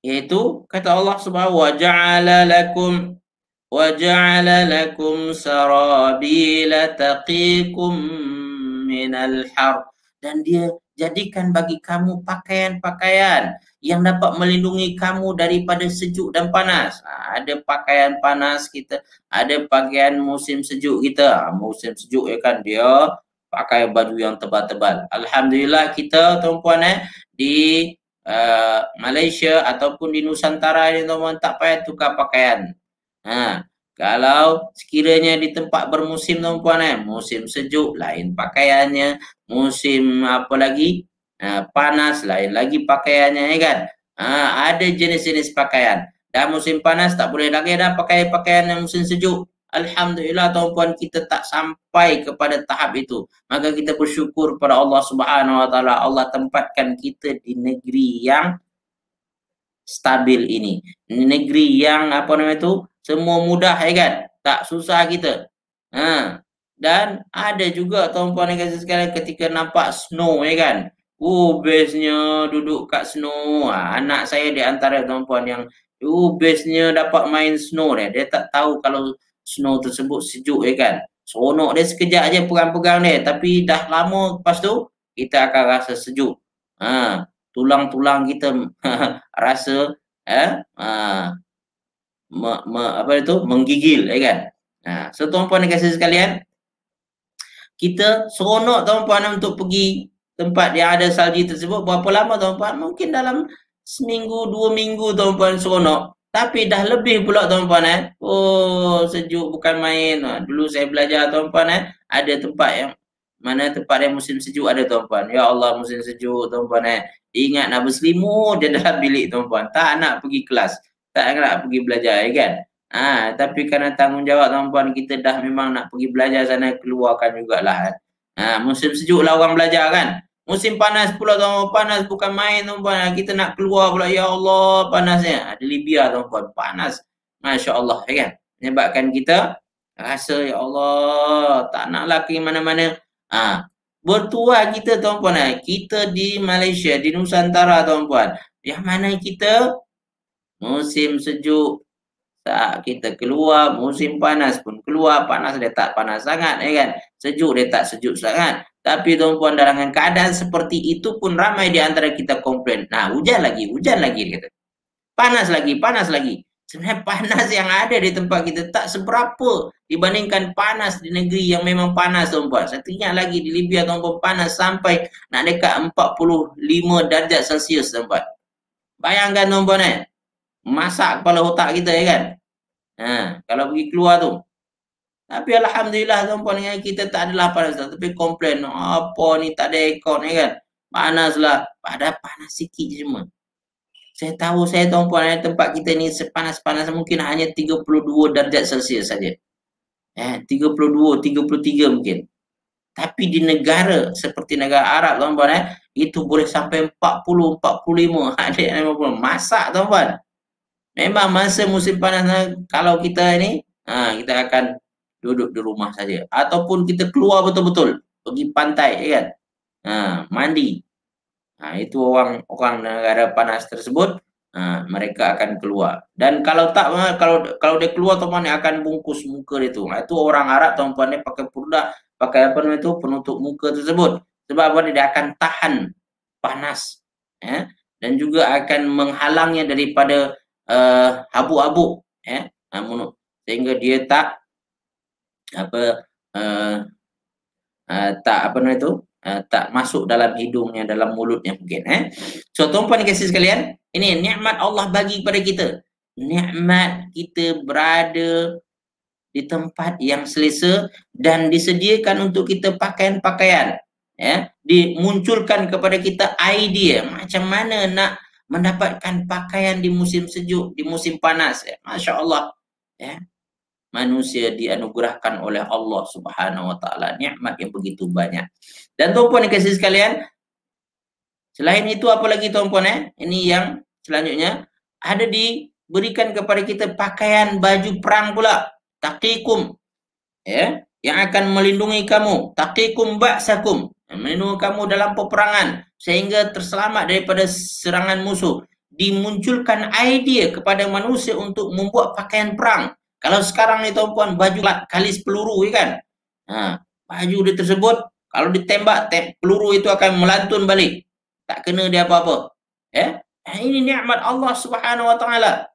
Yaitu kata Allah Subhanahu wa ja'ala lakum وَجَعَلَ لَكُمْ سَرَابِيلَ تَقِيكُمْ مِنَ الْحَرِّ. Dan dia jadikan bagi kamu pakaian-pakaian yang dapat melindungi kamu daripada sejuk dan panas. Ada pakaian panas kita, ada pakaian musim sejuk kita. Musim sejuk ya kan, dia pakai baju yang tebal-tebal. Alhamdulillah kita tuan-puan di Malaysia ataupun di Nusantara ini tuan-puan tak payah tukar pakaian. Kalau sekiranya di tempat bermusim tuan-puan musim sejuk lain pakaiannya, musim apa lagi panas lain lagi pakaiannya ya kan. Ada jenis-jenis pakaian. Dah musim panas tak boleh lagi dah pakai pakaian yang musim sejuk. Alhamdulillah tuan-puan kita tak sampai kepada tahap itu. Maka kita bersyukur pada Allah Subhanahu wa taala, Allah tempatkan kita di negeri yang stabil ini. Negeri yang apa namanya itu semua mudah ya kan, tak susah kita. Dan ada juga tuan-puan dan sekalian ketika nampak snow ya kan. Bestnya duduk kat snow. Anak saya di antara tuan-puan yang bestnya dapat main snow dia tak tahu kalau snow tersebut sejuk ya kan. Seronok dia sekejap aja pegang-pegang dia, tapi dah lama lepas tu kita akan rasa sejuk. Tulang-tulang kita rasa apa itu menggigil ya kan. So tuan-puan dan sekalian, kita seronok tuan-puan untuk pergi tempat yang ada salji tersebut. Berapa lama tuan-puan? Mungkin dalam seminggu 2 minggu tuan-puan seronok. Tapi dah lebih pula tuan-puan. Oh, sejuk bukan main. Dulu saya belajar tuan-puan, ada tempat yang mana tempat yang musim sejuk ada tuan-puan. Ya Allah, musim sejuk tuan-puan. Ingat nak berselimut je dalam bilik tuan-puan. Tak nak pergi kelas. Tak nak pergi belajar, ya kan? Tapi kerana tanggungjawab tuan-puan, kita dah memang nak pergi belajar sana, keluarkan jugalah. Musim sejuk lah orang belajar kan. Musim panas pula tuan-tuan, panas bukan main tuan-tuan. Kita nak keluar pula, ya Allah panasnya. Di Libya tuan-tuan, panas. Masya Allah, ya kan? Menyebabkan kita rasa, ya Allah, tak naklah pergi mana-mana. Bertuah kita tuan-tuan, kita di Malaysia, di Nusantara tuan-tuan. Yang mana kita musim sejuk, saat kita keluar, musim panas pun keluar, panas dia tak panas sangat, ya kan? Sejuk dia tak sejuk sangat. Tapi tuan-puan, dalam keadaan seperti itu pun ramai di antara kita komplain. Nah, hujan lagi dia kata. Panas lagi. Sebenarnya panas yang ada di tempat kita tak seberapa dibandingkan panas di negeri yang memang panas tuan-puan. Saya ingat lagi di Libya tuan-puan, panas sampai nak dekat 45 darjat Celsius tuan-puan. Bayangkan tuan-puan, masak kepala otak kita, ya kan? Kalau pergi keluar tu. Tapi alhamdulillah tuan-puan, kita tak adalah panas, tapi komplain apa ni tak ada aircon, ya kan? Panaslah, pada panas sikit je semua. Saya tahu tuan-puan, tempat kita ni sepanas-panas mungkin hanya 32 darjat Celsius saja. 32, 33 mungkin. Tapi di negara seperti negara Arab tuan-puan, itu boleh sampai 40, 45, ada yang 50. Masak tuan-puan. Memang masa musim panas, kalau kita ni, kita akan duduk di rumah saja. Ataupun kita keluar betul-betul, pergi pantai, ya kan? Mandi. Itu orang negara panas tersebut, mereka akan keluar. Dan kalau tak, kalau dia keluar tuan-puan, akan bungkus muka dia tu. Itu orang Arab tuan-puan, dia pakai purda, pakai apa namanya tu, penutup muka tersebut. Sebab apa? Dia akan tahan panas, dan juga akan menghalangnya daripada habuk-habuk, sehingga dia tak tak masuk dalam hidungnya, dalam mulutnya mungkin. So tuan-puan kasih sekalian, ini nikmat Allah bagi kepada kita. Nikmat kita berada di tempat yang selesa dan disediakan untuk kita pakaian-pakaian, dimunculkan kepada kita idea macam mana nak mendapatkan pakaian di musim sejuk, di musim panas. Masya Allah, manusia dianugerahkan oleh Allah Subhanahu wa taala nikmat yang begitu banyak. Dan tuan-puan yang kasih sekalian, selain itu apa lagi tuan-puan? Ini yang selanjutnya, ada diberikan kepada kita pakaian baju perang pula, taqikum, yang akan melindungi kamu, taqikum ba'sakum, melindungi kamu dalam peperangan sehingga terselamat daripada serangan musuh. Dimunculkan idea kepada manusia untuk membuat pakaian perang. Kalau sekarang ni tuan-puan, baju kalis peluru, ya kan? Baju dia tersebut, kalau ditembak, peluru itu akan melantun balik. Tak kena dia apa-apa. Ini nikmat Allah Subhanahu wa taala.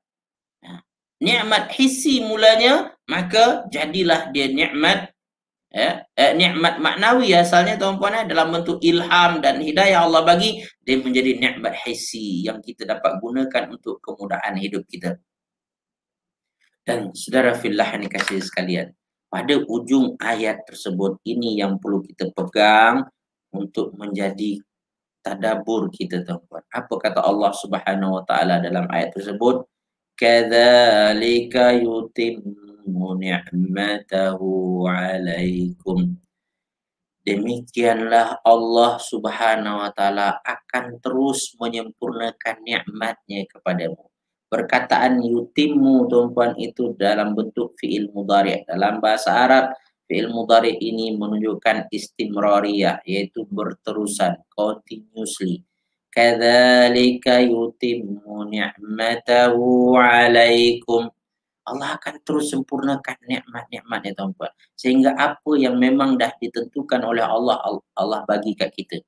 Nikmat hissi mulanya, maka jadilah dia nikmat nikmat maknawi asalnya tuan-puan, dalam bentuk ilham dan hidayah Allah bagi, dia menjadi nikmat hissi yang kita dapat gunakan untuk kemudahan hidup kita. Dan saudara fillah yang dikasihi sekalian, pada ujung ayat tersebut, ini yang perlu kita pegang untuk menjadi tadabbur kita tuan-puan. Apa kata Allah Subhanahu wa taala dalam ayat tersebut? Kadzalika yutimmu ni'matahu 'alaikum. Demikianlah Allah Subhanahu wa taala akan terus menyempurnakan nikmatnya kepadamu. Perkataan yutimmu tuan-puan itu dalam bentuk fi'il mudhari'. Dalam bahasa Arab, fi'il mudhari' ini menunjukkan istimrariyah, yaitu berterusan, continuously. Kadzalika yutimmu ni'matahu 'alaikum. Allah akan terus sempurnakan nikmat-nikmatnya tuan-puan. Sehingga apa yang memang dah ditentukan oleh Allah, Allah bagi kat kita.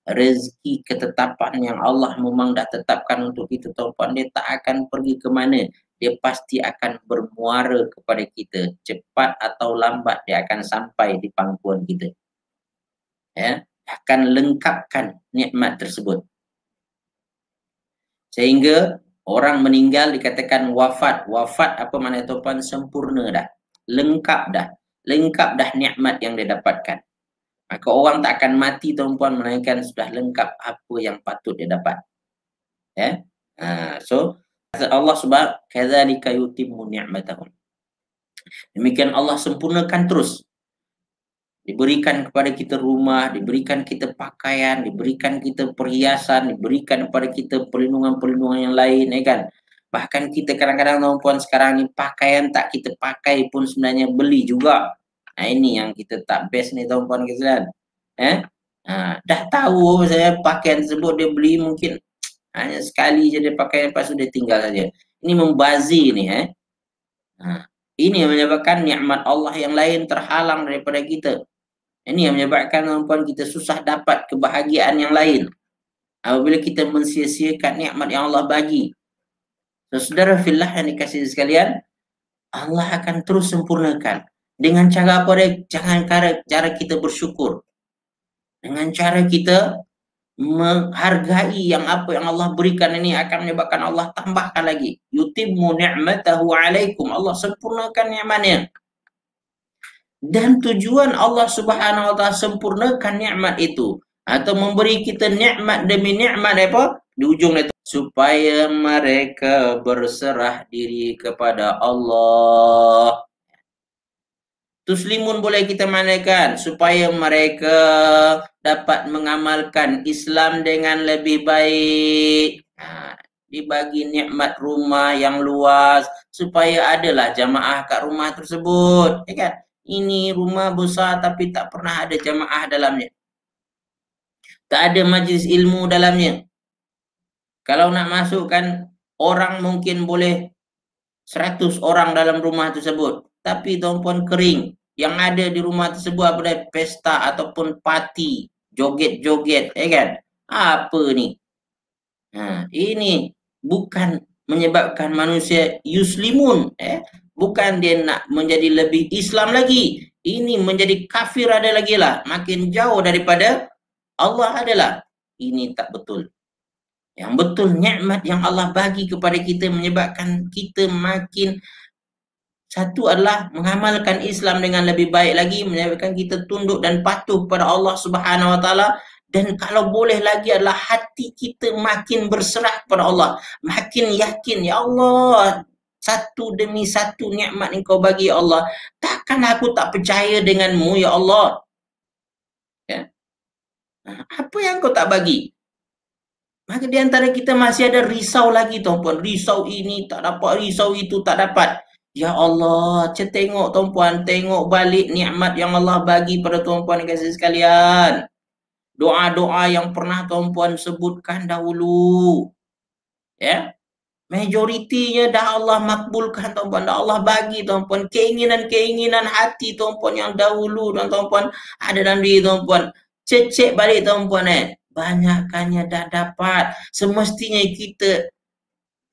Rezeki ketetapan yang Allah memang dah tetapkan untuk kita tuan-puan, dia tak akan pergi ke mana. Dia pasti akan bermuara kepada kita. Cepat atau lambat dia akan sampai di pangkuan kita. Akan lengkapkan nikmat tersebut. Sehingga Orang meninggal dikatakan wafat. Wafat apa makna tuan? Sempurna dah. Lengkap dah. Lengkap dah nikmat yang dia dapatkan. Maka orang tak akan mati tuan-puan melainkan sudah lengkap apa yang patut dia dapat. Ya. So Allah sebab kadzalika yutimmu ni'matahum. Demikian Allah sempurnakan terus. Diberikan kepada kita rumah, diberikan kita pakaian, diberikan kita perhiasan, diberikan kepada kita perlindungan-perlindungan yang lain, ya kan? Bahkan kita kadang-kadang tuan-puan sekarang ni pakaian tak kita pakai pun sebenarnya beli juga. Nah ini yang kita tak best ni tuan-puan sekalian. Dah tahu saya pakaian tersebut dia beli mungkin hanya sekali je dia pakai, lepas tu dia tinggal saja. Ini membazir ni. Ini yang menyebabkan nikmat Allah yang lain terhalang daripada kita. Ini yang menyebabkan tuan-puan kita susah dapat kebahagiaan yang lain. Apabila kita mensia-siakan nikmat yang Allah bagi. So, saudara fillah yang dikasihi sekalian, Allah akan terus sempurnakan. Dengan cara apa dia? Jangan cara kita bersyukur. Dengan cara kita menghargai yang apa yang Allah berikan ini akan menyebabkan Allah tambahkan lagi. Yutimmu ni'matahu alaikum. Allah sempurnakan nikmatnya. Dan tujuan Allah Subhanahu wa taala sempurnakan nikmat itu atau memberi kita nikmat demi nikmat apa? Di ujung itu supaya mereka berserah diri kepada Allah. Tuslimun boleh kita maknakan supaya mereka dapat mengamalkan Islam dengan lebih baik. Dibagi nikmat rumah yang luas supaya adalah jamaah kat rumah tersebut, ya kan? Ini rumah besar tapi tak pernah ada jamaah dalamnya. Tak ada majlis ilmu dalamnya. Kalau nak masukkan orang mungkin boleh 100 orang dalam rumah tersebut. Tapi tuan-puan kering. Yang ada di rumah tersebut apa pesta ataupun parti. Joget-joget, ya kan? Apa ni? Ini bukan menyebabkan manusia yuslimun. Bukan dia nak menjadi lebih Islam lagi. Ini menjadi kafir ada lagi lah. Makin jauh daripada Allah adalah. Ini tak betul. Yang betul nikmat yang Allah bagi kepada kita menyebabkan kita makin satu adalah mengamalkan Islam dengan lebih baik lagi. Menyebabkan kita tunduk dan patuh kepada Allah Subhanahu wa taala. Dan kalau boleh lagi adalah hati kita makin berserah kepada Allah. Makin yakin, ya Allah, satu demi satu nikmat yang kau bagi ya Allah. Takkan aku tak percaya denganmu ya Allah. Ya. Apa yang kau tak bagi? Maka di antara kita masih ada risau lagi tuan-puan. Risau ini tak dapat, risau itu tak dapat. Ya Allah, tengok tuan-puan, tengok balik nikmat yang Allah bagi pada tuan-puan dan kasih sekalian. Doa-doa yang pernah tuan-puan sebutkan dahulu. Ya. Majoritinya dah Allah makbulkan tuan-puan, dah Allah bagi tuan-puan. Keinginan-keinginan hati tuan-puan yang dahulu dan tuan-puan ada dalam diri tuan-puan. Cek balik tuan-puan banyakkannya dah dapat. Semestinya kita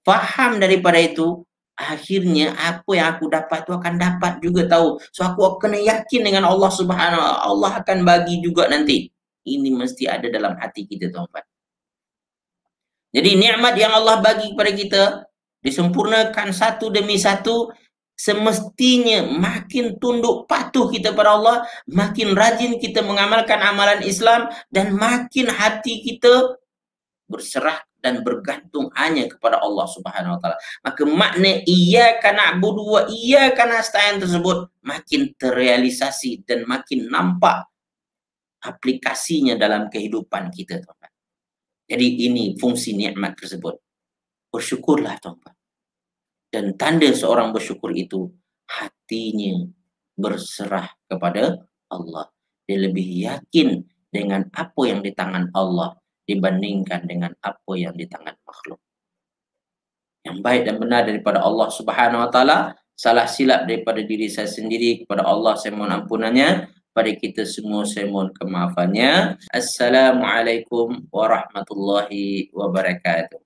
faham daripada itu. Akhirnya apa yang aku dapat tu akan dapat juga tahu. So aku kena yakin dengan Allah Subhanahu wa taala. Allah akan bagi juga nanti. Ini mesti ada dalam hati kita tuan-puan. Jadi nikmat yang Allah bagi kepada kita disempurnakan satu demi satu, semestinya makin tunduk patuh kita pada Allah, makin rajin kita mengamalkan amalan Islam dan makin hati kita berserah dan bergantung hanya kepada Allah Subhanahu wa taala. Maka makna iyyaka na'budu wa iyyaka nasta'in tersebut makin terrealisasi dan makin nampak aplikasinya dalam kehidupan kita, tuan-tuan. Jadi ini fungsi nikmat tersebut. Bersyukurlah tuan-tuan. Dan tanda seorang bersyukur itu hatinya berserah kepada Allah. Dia lebih yakin dengan apa yang di tangan Allah dibandingkan dengan apa yang di tangan makhluk. Yang baik dan benar daripada Allah Subhanahu wa taala, salah silap daripada diri saya sendiri, kepada Allah saya mohon ampunannya. Pada kita semua saya mohon kemaafannya. Assalamualaikum warahmatullahi wabarakatuh.